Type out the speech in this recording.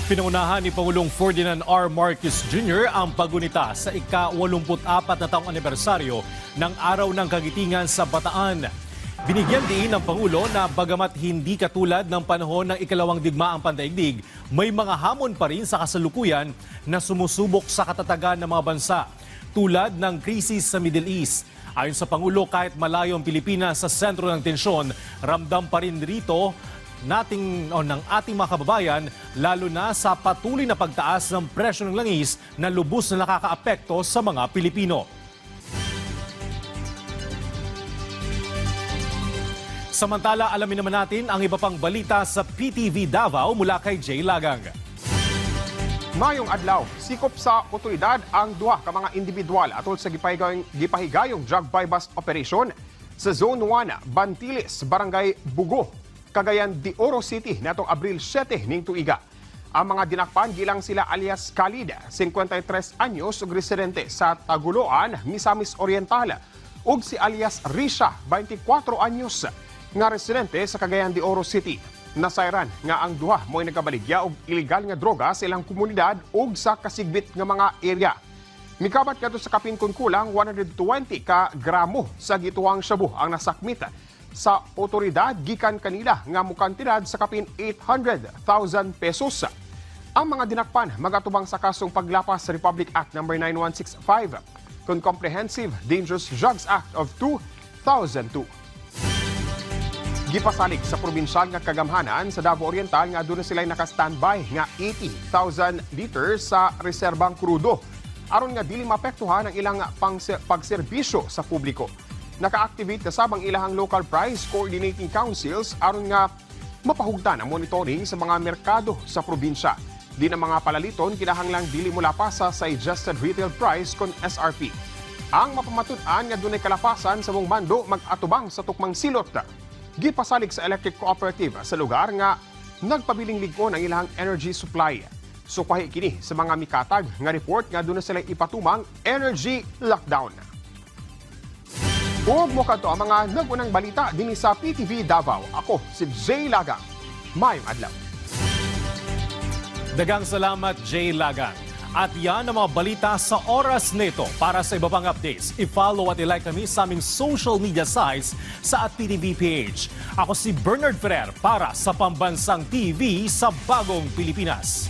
Pinangunahan ni Pangulong Ferdinand R. Marcos Jr. ang paggunita sa ika-84 na taong anibersaryo ng Araw ng Kagitingan sa Bataan. Binigyan din ng Pangulo na bagamat hindi katulad ng panahon ng ikalawang digmaang pandaigdig, may mga hamon pa rin sa kasalukuyan na sumusubok sa katatagan ng mga bansa, tulad ng krisis sa Middle East. Ayon sa Pangulo, kahit malayo ang Pilipinas sa sentro ng tensyon, ramdam pa rin rito ng ating mga kababayan, lalo na sa patuloy na pagtaas ng presyo ng langis na lubos na nakakaapekto sa mga Pilipino. Samantala, alamin naman natin ang iba pang balita sa PTV Davao mula kay Jay Lagang. Mayong adlaw, sikop sa otoridad ang duha ka mga individual atol sa gipahigayong drug buy bust operation sa Zone 1, Bantiles, Barangay Bugo, Cagayan de Oro City natong Abril 7 ning tuiga. Ang mga dinakpan gilang sila alias Khalid, 53 anyos ug residente sa Taguloan, Misamis Oriental, ug si alias Risha, 24 anyos nga residente sa Cagayan de Oro City. Nasayran nga ang duha mo'y nagabaligya og illegal nga droga sa ilang komunidad ug sa kasigbit nga mga area. Mikabat kadto sa kapin kulang 120 ka gramo sa gituang shabu ang nasakmit sa otoridad gikan kanila nga mukantidad sa kapin 800,000 pesos. Ang mga dinakpan magatubang sa kasong paglapas sa Republic Act No. 9165 kung Comprehensive Dangerous Drugs Act of 2002. Gipasalig sa probinsyal nga kagamhanan sa Davao Oriental nga doon sila'y naka-standby nga 80,000 liters sa reserbang krudo aron nga dili mapektuhan ang ilang pagserbisyo sa publiko. Naka-activate kasabang ilahang local price coordinating councils aron nga mapahugdan ang monitoring sa mga merkado sa probinsya. Di na mga palaliton kinahanglang dili mula pa sa adjusted retail price kon SRP. Ang mapamatud-an nga dunay kalapasan sa mong bando mag-atubang sa tukmang silot. Gipasalig sa electric cooperative sa lugar nga nagpabiling ligon ang ilang energy supply. Sukwahi kini sa mga mikatag nga report nga doon na sila ipatumang energy lockdown. Huwag mo kanto ang mga nagunang balita din sa PTV Davao. Ako si Jay Lagang. Mayong adlaw. Dagang salamat, Jay Lagang. At yan ang mga balita sa oras nito. Para sa iba pang updates, i-follow at i-like kami sa aming social media sites sa @PTVPH. Ako si Bernard Ferrer para sa Pambansang TV sa Bagong Pilipinas.